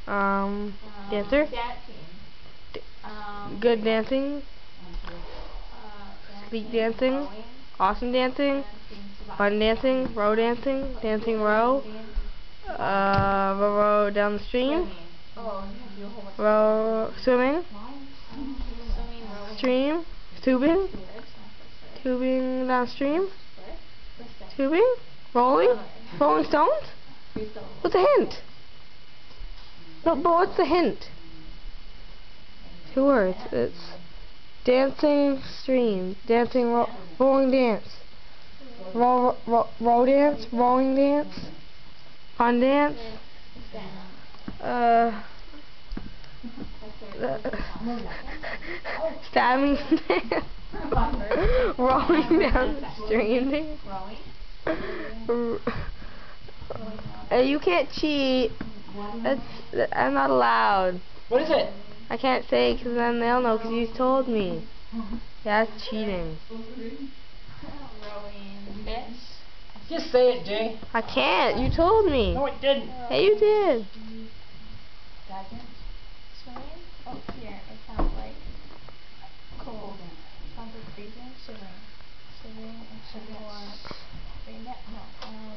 Dancer. Dancing. Good dancing. Sleek dancing. Rowing. Awesome dancing. Fun dancing. Row dancing. Dancing row. Row down the stream. Swimming. Oh, you have to do a whole bunch Row. Swimming. Swimming, rowing. Stream. Tubing. Tubing downstream. Tubing. Rolling. Rolling Stones. What's the hint? No, but what's the hint? 2 words. It's dancing stream, dancing rolling dance, row dance, rolling dance, fun dance, stabbing dance, rolling down the stream dance. You can't cheat. I'm not allowed. What is it? I can't say it because then they'll know because you told me. Yeah, that's cheating. Rowing fish. Just say it, Jay. I can't. You told me. No, it didn't. Hey, you did. Doesn't. Swimming. Oh, here. It sounds like cold. Sounds like freezing. Shivering. Shivering and shivering. Or, no.